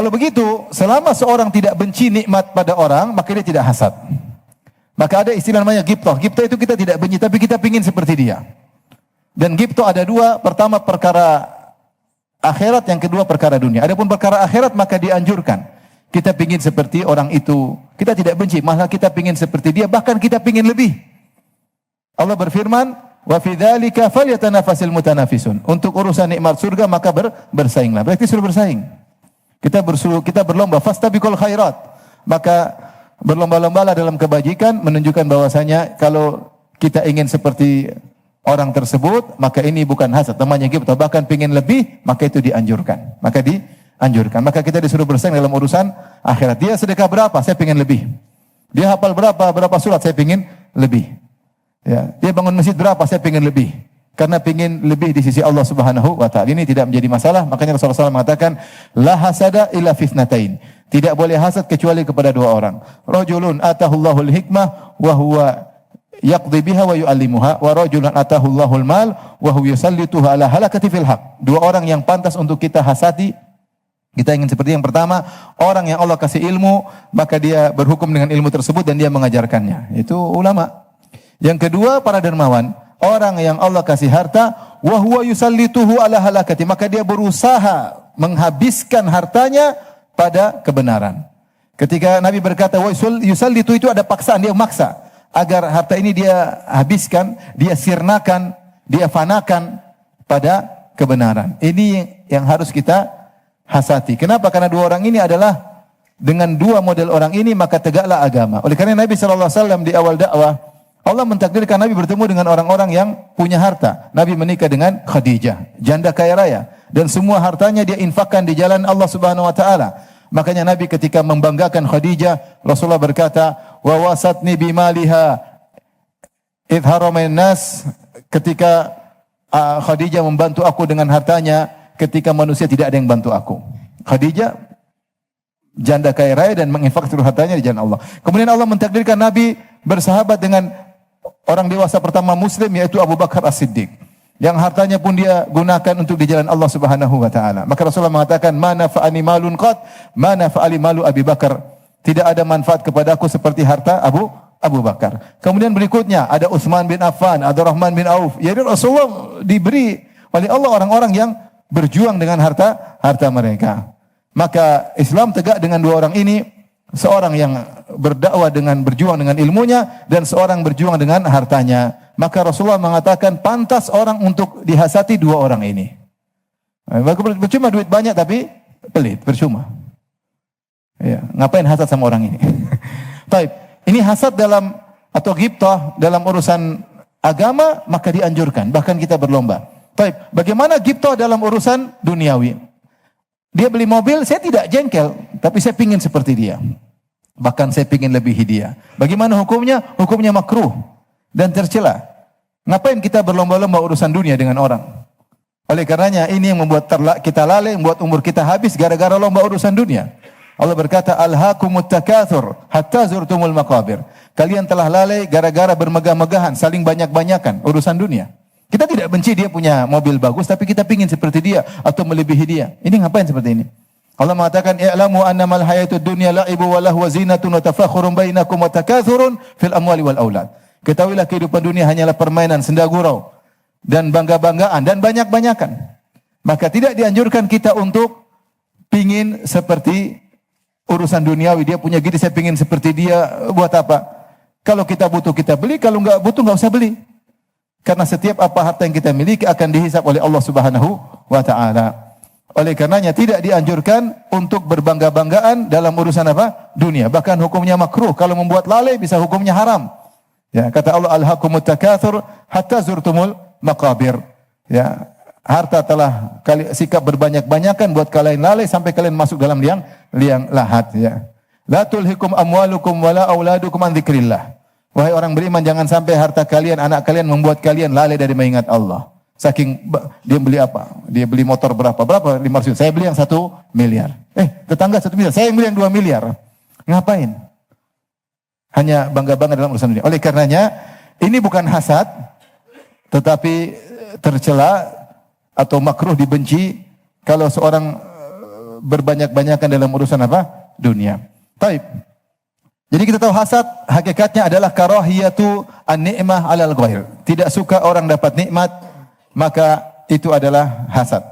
Kalau begitu, selama seorang tidak benci nikmat pada orang, maka dia tidak hasad. Maka ada istilah namanya ghibthah. Ghibthah itu kita tidak benci, tapi kita ingin seperti dia. Dan ghibthah ada dua, pertama perkara akhirat, yang kedua perkara dunia. Adapun perkara akhirat maka dianjurkan. Kita ingin seperti orang itu. Kita tidak benci, malah kita ingin seperti dia, bahkan kita ingin lebih. Allah berfirman, wa fi dzalika falyatanafasil mutanafisun. Untuk urusan nikmat surga maka bersainglah. Berarti suruh bersaing. Kita berlomba, fastabiqul khairat. Maka berlomba-lombalah dalam kebajikan, menunjukkan bahwasanya kalau kita ingin seperti orang tersebut, maka ini bukan hasad, namanya ghibthah. Bahkan ingin lebih, maka itu dianjurkan. Maka kita disuruh bersaing dalam urusan akhirat. Dia sedekah berapa? Saya ingin lebih. Dia hafal berapa surat? Saya ingin lebih. Ya, dia bangun masjid berapa? Saya ingin lebih. Karena ingin lebih di sisi Allah Subhanahu wa taala. Ini tidak menjadi masalah. Makanya Rasulullah SAW mengatakan, la hasada illa fitnatain. Tidak boleh hasad kecuali kepada dua orang. Rajulun atahullahul hikmah wa huwa yaqdi biha wa yu'allimuha, wa rajulun atahullahul mal wa huwa yusallituhu ala halakati fil haq. Dua orang yang pantas untuk kita hasati. Kita ingin seperti yang pertama, orang yang Allah kasih ilmu, maka dia berhukum dengan ilmu tersebut dan dia mengajarkannya. Itu ulama. Yang kedua, para dermawan. Orang yang Allah kasih harta, wa huwa yusallituhu ala halakati, maka dia berusaha menghabiskan hartanya pada kebenaran. Ketika Nabi berkata wa yusallitu, itu ada paksaan, dia memaksa agar harta ini dia habiskan, dia sirnakan, dia fanakan pada kebenaran. Ini yang harus kita hasati. Kenapa? Karena dua orang ini adalah, dengan dua model orang ini maka tegaklah agama. Oleh karena Nabi SAW di awal dakwah, Allah mentakdirkan Nabi bertemu dengan orang-orang yang punya harta. Nabi menikah dengan Khadijah, janda kaya raya, dan semua hartanya dia infakkan di jalan Allah Subhanahu wa taala. Makanya Nabi ketika membanggakan Khadijah, Rasulullah berkata, "Wa wasatni bimaliha idh haramain nas." Ketika Khadijah membantu aku dengan hartanya ketika manusia tidak ada yang bantu aku. Khadijah janda kaya raya dan menginfak seluruh hartanya di jalan Allah. Kemudian Allah mentakdirkan Nabi bersahabat dengan orang dewasa pertama muslim, yaitu Abu Bakar As-Siddiq, yang hartanya pun dia gunakan untuk di jalan Allah Subhanahu wa taala. Maka Rasulullah mengatakan, "Ma nafa'ani malun qat, ma nafa'ali malu Abi Bakar." Tidak ada manfaat kepadaku seperti harta Abu Bakar. Kemudian berikutnya ada Utsman bin Affan, ada Rahman bin Auf. Jadi Rasulullah diberi oleh Allah orang-orang yang berjuang dengan harta mereka. Maka Islam tegak dengan dua orang ini, seorang yang berdakwah dengan berjuang dengan ilmunya dan seorang berjuang dengan hartanya. Maka Rasulullah mengatakan pantas orang untuk dihasati dua orang ini. Percuma duit banyak tapi pelit, percuma. Ya, ngapain hasad sama orang ini? Baik, ini hasad dalam atau ghibthah dalam urusan agama maka dianjurkan, bahkan kita berlomba. Baik, bagaimana ghibthah dalam urusan duniawi? Dia beli mobil, saya tidak jengkel, tapi saya pingin seperti dia. Bahkan saya pingin lebihi dia. Bagaimana hukumnya? Hukumnya makruh dan tercela. Ngapain kita berlomba-lomba urusan dunia dengan orang? Oleh karenanya ini yang membuat kita lalai, membuat umur kita habis gara-gara lomba urusan dunia. Allah berkata, "Alhaakumut takatsur hatta zurtumul maqabir." Kalian telah lalai gara-gara bermegah-megahan, saling banyak-banyakan urusan dunia. Kita tidak benci dia punya mobil bagus, tapi kita pingin seperti dia atau melebihi dia. Ini ngapain seperti ini? Allah mengatakan, "I'lamu annamal hayatud dunya la'ibu wa lahu wa zinatun wa tafakhurun bainakum wa takathurun fil amwali wal aulad." Ketahuilah kehidupan dunia hanyalah permainan, senda gurau dan bangga-banggaan dan banyak-banyakan. Maka tidak dianjurkan kita untuk pingin seperti urusan duniawi. Dia punya gini, saya pingin seperti dia. Buat apa? Kalau kita butuh kita beli, kalau enggak butuh enggak usah beli. Karena setiap apa harta yang kita miliki akan dihisab oleh Allah Subhanahu wa taala. Oleh karenanya tidak dianjurkan untuk berbangga-banggaan dalam urusan apa? Dunia. Bahkan hukumnya makruh. Kalau membuat lalai bisa hukumnya haram. Ya, kata Allah, "Alhaakumut takatsur hatta zurtumul maqabir." Ya, harta telah sikap berbanyak-banyakan buat kalian lalai sampai kalian masuk dalam liang lahat, ya. La tulhikum amwalukum wala auladukum an dzikrillah. Wahai orang beriman, jangan sampai harta kalian, anak kalian membuat kalian lalai dari mengingat Allah. Saking dia beli apa? Dia beli motor berapa? Berapa? 500 juta. Saya beli yang 1 miliar. Tetangga 1 miliar. Saya yang beli yang 2 miliar. Ngapain? Hanya bangga-bangga dalam urusan dunia. Oleh karenanya, ini bukan hasad, tetapi tercela atau makruh dibenci kalau seorang berbanyak-banyakan dalam urusan apa? Dunia. Taib. Jadi kita tahu hasad hakikatnya adalah karahiyatu an-ni'mah 'alal ghair. Tidak suka orang dapat nikmat, maka itu adalah hasad.